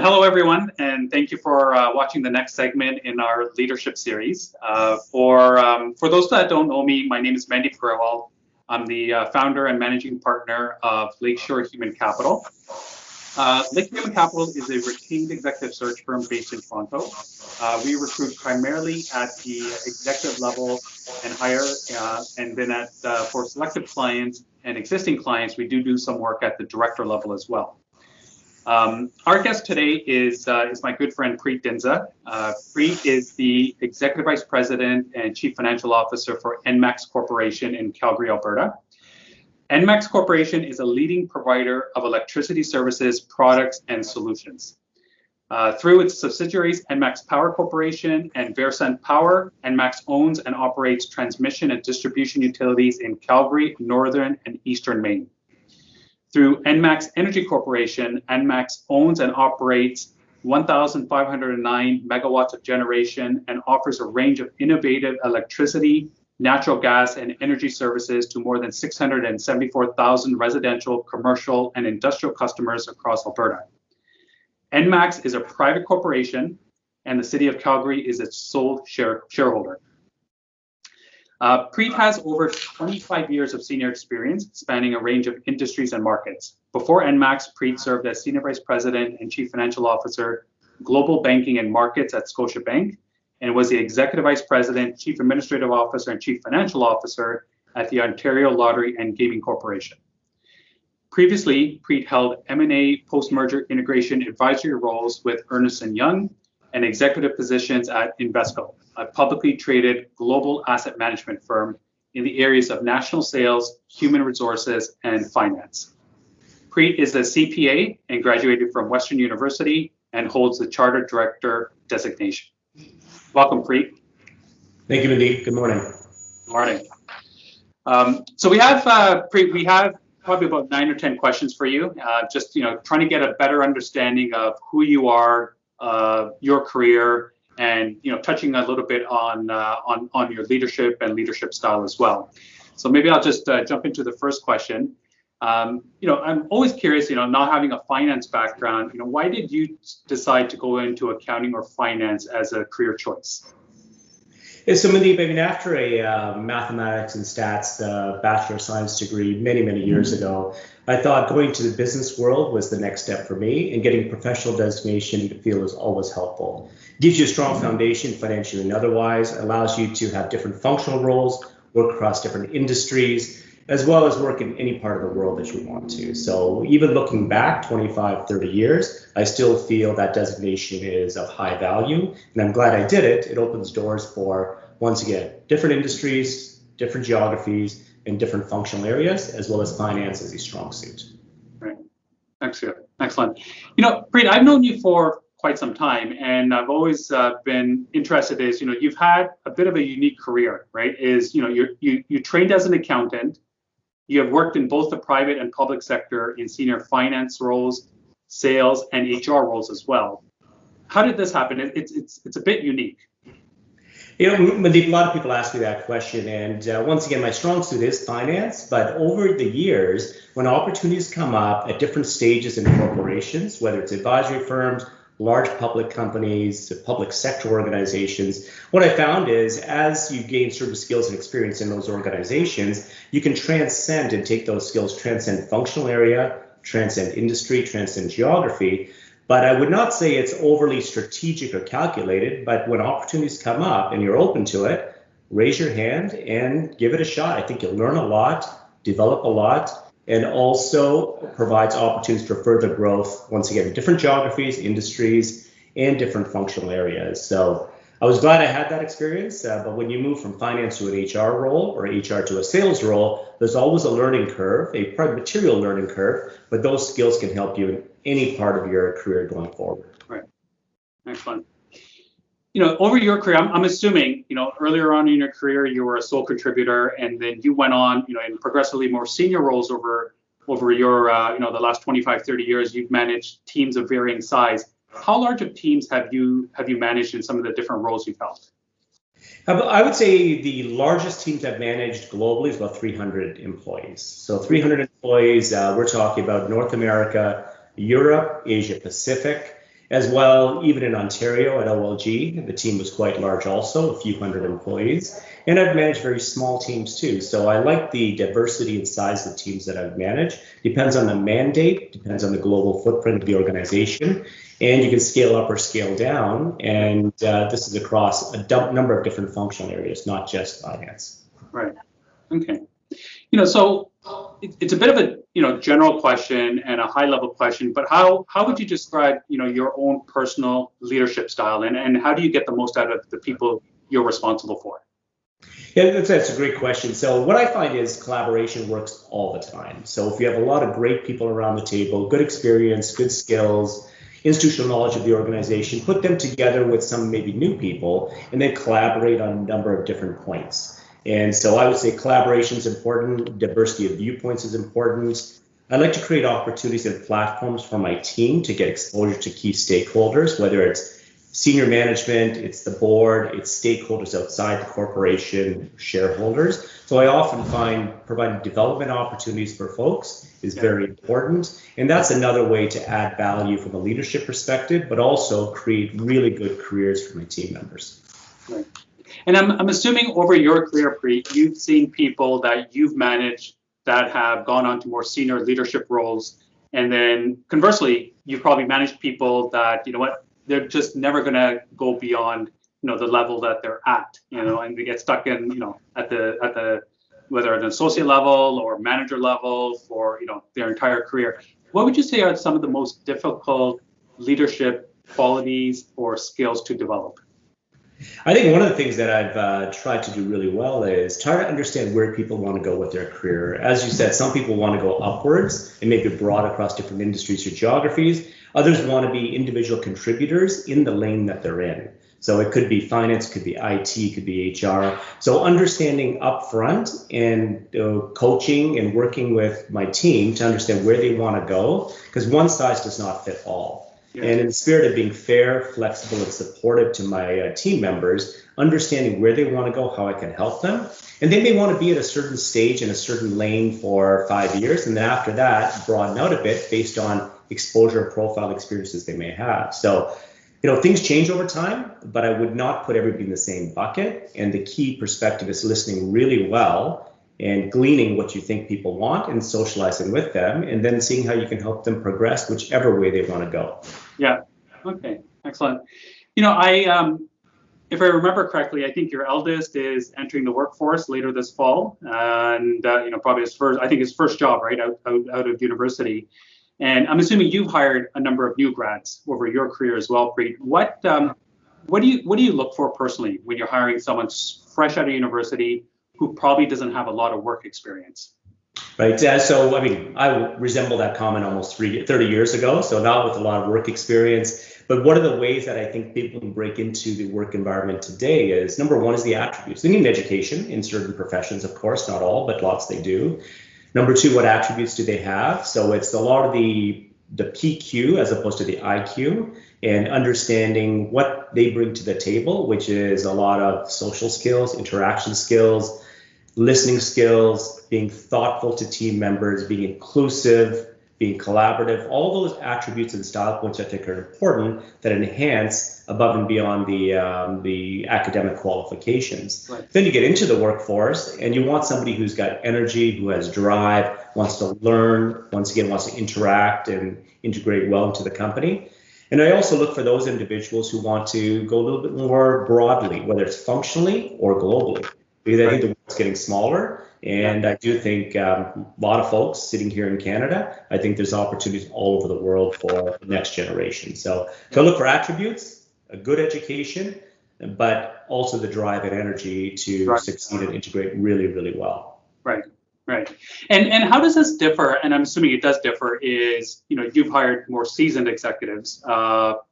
Hello, everyone, and thank you for watching the next segment in our leadership series. For those that don't know me, my name is Mandy Grewal. I'm the founder and managing partner of Lakeshore Human Capital. Lakeshore Human Capital is a retained executive search firm based in Toronto. We recruit primarily at the executive level and higher, and then for selective clients and existing clients, we do some work at the director level as well. Our guest today is my good friend Preet Dhindsa. Preet is the Executive Vice President and Chief Financial Officer for NMAX Corporation in Calgary, Alberta. NMAX Corporation is a leading provider of electricity services, products, and solutions. Through its subsidiaries, NMAX Power Corporation and Versant Power, NMAX owns and operates transmission and distribution utilities in Calgary, Northern, and Eastern Maine. Through NMAX Energy Corporation, NMAX owns and operates 1,509 megawatts of generation and offers a range of innovative electricity, natural gas, and energy services to more than 674,000 residential, commercial, and industrial customers across Alberta. NMAX is a private corporation, and the City of Calgary is its sole shareholder. Preet has over 25 years of senior experience spanning a range of industries and markets. Before NMAX, Preet served as Senior Vice President and Chief Financial Officer, Global Banking and Markets at Scotiabank, and was the Executive Vice President, Chief Administrative Officer, and Chief Financial Officer at the Ontario Lottery and Gaming Corporation. Previously, Preet held M&A post-merger integration advisory roles with Ernst & Young and executive positions at Invesco, a publicly traded global asset management firm in the areas of national sales, human resources, and finance. Preet is a CPA and graduated from Western University and holds the Chartered Director designation. Welcome, Preet. Thank you, Mandeep. Good morning. Good morning. So we have, Preet, we have probably about 9 or 10 questions for you, just trying to get a better understanding of who you are, your career, and touching a little bit on your leadership and leadership style as well. So maybe I'll just jump into the first question. I'm always curious, not having a finance background, why did you decide to go into accounting or finance as a career choice? Yeah, so Mandeep, after a mathematics and stats Bachelor of Science degree many years ago, I thought going to the business world was the next step for me, and getting professional designation in the field is always helpful. Gives you a strong foundation financially and otherwise, allows you to have different functional roles, work across different industries, as well as work in any part of the world that you want to. So even looking back 25, 30 years, I still feel that designation is of high value, and I'm glad I did it. It opens doors for, once again, different industries, different geographies, and different functional areas, as well as finance as a strong suit. Right. Excellent. Preet, I've known you for quite some time, and I've always been interested you've had a bit of a unique career, right? You trained as an accountant. You have worked in both the private and public sector in senior finance roles, sales, and HR roles as well. How did this happen? It's a bit unique. Mandeep, a lot of people ask me that question, and once again, my strong suit is finance, but over the years, when opportunities come up at different stages in corporations, whether it's advisory firms, large public companies, public sector organizations, what I found is as you gain certain skills and experience in those organizations, you can transcend and take those skills, transcend functional area, transcend industry, transcend geography. But I would not say it's overly strategic or calculated, but when opportunities come up and you're open to it, raise your hand and give it a shot. I think you'll learn a lot, develop a lot, and also provides opportunities for further growth, once again, in different geographies, industries, and different functional areas. So I was glad I had that experience, but when you move from finance to an HR role or HR to a sales role, there's always a learning curve, a material learning curve, but those skills can help you in any part of your career going forward. Right. Excellent. Over your career, I'm assuming, earlier on in your career, you were a sole contributor, and then you went on, in progressively more senior roles over your, the last 25, 30 years, you've managed teams of varying size. How large of teams have you managed in some of the different roles you've held? I would say the largest teams I've managed globally is about 300 employees. So 300 employees, we're talking about North America, Europe, Asia Pacific, As well, even in Ontario at OLG, the team was quite large also, a few hundred employees. And I've managed very small teams too. So I like the diversity and size of teams that I've managed. Depends on the mandate, depends on the global footprint of the organization. And you can scale up or scale down. And this is across a number of different functional areas, not just finance. Right. Okay. So it's a bit of a general question and a high level question, but how would you describe your own personal leadership style, and how do you get the most out of the people you're responsible for? Yeah, that's a great question. So what I find is collaboration works all the time. So if you have a lot of great people around the table, good experience, good skills, institutional knowledge of the organization, put them together with some maybe new people, and then collaborate on a number of different points. And so I would say collaboration is important. Diversity of viewpoints is important. I like to create opportunities and platforms for my team to get exposure to key stakeholders, whether it's senior management, it's the board, it's stakeholders outside the corporation, shareholders. So I often find providing development opportunities for folks is very important. And that's another way to add value from a leadership perspective, but also create really good careers for my team members. Right. And I'm assuming over your career, Preet, you've seen people that you've managed that have gone on to more senior leadership roles. And then conversely, you've probably managed people that, they're just never going to go beyond, the level that they're at, and they get stuck in, at the whether at an associate level or manager level for, their entire career. What would you say are some of the most difficult leadership qualities or skills to develop? I think one of the things that I've tried to do really well is try to understand where people want to go with their career. As you said, some people want to go upwards and make it broad across different industries or geographies. Others want to be individual contributors in the lane that they're in. So it could be finance, could be IT, could be HR. So understanding upfront and coaching and working with my team to understand where they want to go, because one size does not fit all. And in the spirit of being fair, flexible, and supportive to my team members, understanding where they want to go, how I can help them. And they may want to be at a certain stage in a certain lane for 5 years. And then after that, broaden out a bit based on exposure, profile, experiences they may have. So, things change over time, but I would not put everybody in the same bucket. And the key perspective is listening really well and gleaning what you think people want and socializing with them, and then seeing how you can help them progress whichever way they want to go. Yeah. Okay. Excellent. If I remember correctly, I think your eldest is entering the workforce later this fall, and probably his first job right out of university. And I'm assuming you've hired a number of new grads over your career as well, Preet. What do you look for personally when you're hiring someone fresh out of university who probably doesn't have a lot of work experience? Right. So, I resemble that comment almost 30 years ago. So not with a lot of work experience. But one of the ways that I think people can break into the work environment today is, number one is the attributes. They need an education in certain professions, of course, not all, but lots they do. Number two, what attributes do they have? So it's a lot of the PQ as opposed to the IQ, and understanding what they bring to the table, which is a lot of social skills, interaction skills, listening skills, being thoughtful to team members, being inclusive, being collaborative, all those attributes and style points I think are important that enhance above and beyond the academic qualifications. Right. Then you get into the workforce and you want somebody who's got energy, who has drive, wants to learn, once again, wants to interact and integrate well into the company. And I also look for those individuals who want to go a little bit more broadly, whether it's functionally or globally. Because I think the world's getting smaller, and I do think a lot of folks sitting here in Canada, I think there's opportunities all over the world for the next generation. So look for attributes, a good education, but also the drive and energy to succeed and integrate really, really well. Right. And how does this differ? And I'm assuming it does differ. Is you've hired more seasoned executives,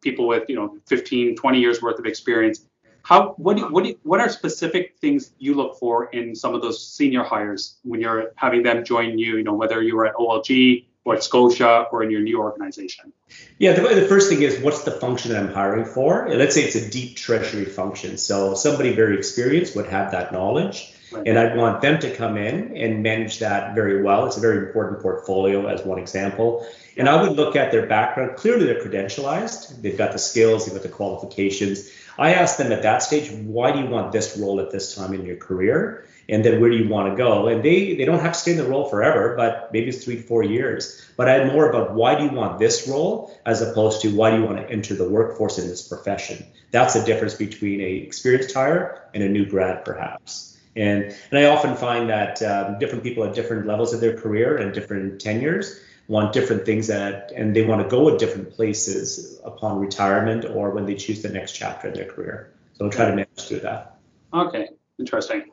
people with 15, 20 years worth of experience. What are specific things you look for in some of those senior hires when you're having them join you, whether you were at OLG or at Scotia or in your new organization? Yeah, the first thing is, what's the function that I'm hiring for? Let's say it's a deep treasury function. So somebody very experienced would have that knowledge. Right. And I'd want them to come in and manage that very well. It's a very important portfolio as one example. And I would look at their background. Clearly, they're credentialized. They've got the skills, they've got the qualifications. I asked them at that stage, why do you want this role at this time in your career? And then where do you want to go? And they don't have to stay in the role forever, but maybe it's 3 to 4 years. But I had more about why do you want this role as opposed to why do you want to enter the workforce in this profession? That's the difference between a experienced hire and a new grad, perhaps. And I often find that different people at different levels of their career and different tenures want different things and they want to go at different places upon retirement or when they choose the next chapter in their career. So I'll try to manage through that. Okay, interesting.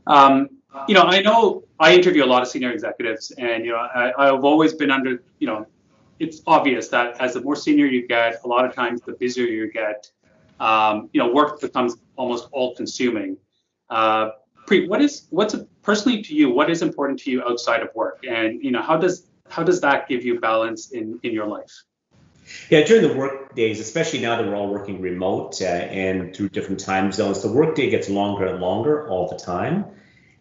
I know I interview a lot of senior executives, and I've always been under, it's obvious that as the more senior you get, a lot of times the busier you get, work becomes almost all-consuming. Preet, personally to you, what is important to you outside of work, and how does that give you balance in your life? Yeah, during the work days, especially now that we're all working remote and through different time zones, the workday gets longer and longer all the time.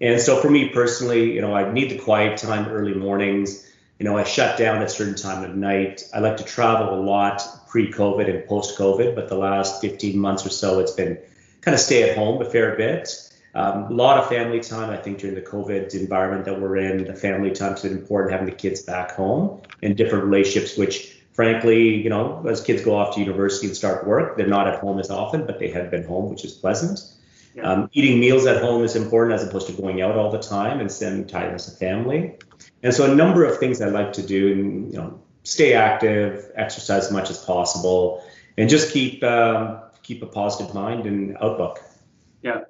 And so for me personally, I need the quiet time early mornings. I shut down at a certain time of night. I like to travel a lot pre-COVID and post-COVID, but the last 15 months or so, it's been kind of stay at home a fair bit. A lot of family time. I think during the COVID environment that we're in, the family time is important, having the kids back home and different relationships, which frankly, as kids go off to university and start work, they're not at home as often, but they have been home, which is pleasant. Yeah. Eating meals at home is important as opposed to going out all the time and spending time as a family. And so a number of things I like to do, and stay active, exercise as much as possible, and just keep a positive mind and outlook. Yeah.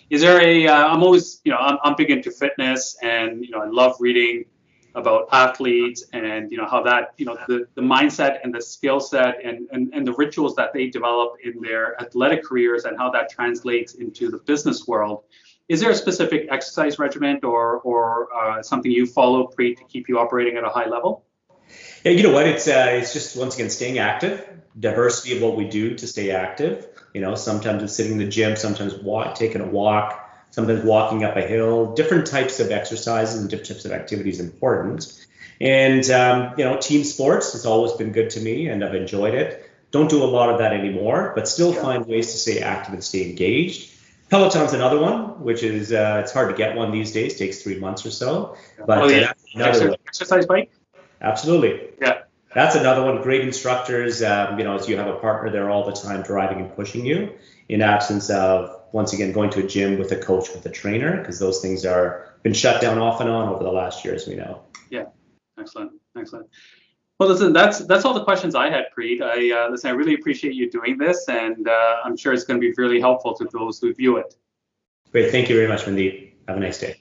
Is there I'm always, I'm big into fitness, and, I love reading about athletes and, how that, the mindset and the skill set and the rituals that they develop in their athletic careers and how that translates into the business world. Is there a specific exercise regimen or something you follow, Preet, to keep you operating at a high level? Yeah, you know what? It's just, once again, staying active, diversity of what we do to stay active. Sometimes it's sitting in the gym, sometimes taking a walk, sometimes walking up a hill. Different types of exercises and different types of activities important. And, team sports has always been good to me, and I've enjoyed it. Don't do a lot of that anymore, but still find ways to stay active and stay engaged. Peloton's another one, which is, it's hard to get one these days, takes 3 months or so. But that's another exercise bike? Absolutely. Yeah. That's another one. Great instructors, as you have a partner there all the time driving and pushing you, in absence of, once again, going to a gym with a coach, with a trainer, because those things are been shut down off and on over the last year, as we know. Yeah. Excellent. Well, listen, that's all the questions I had, Preet. I really appreciate you doing this, and I'm sure it's going to be really helpful to those who view it. Great. Thank you very much, Mandeep. Have a nice day.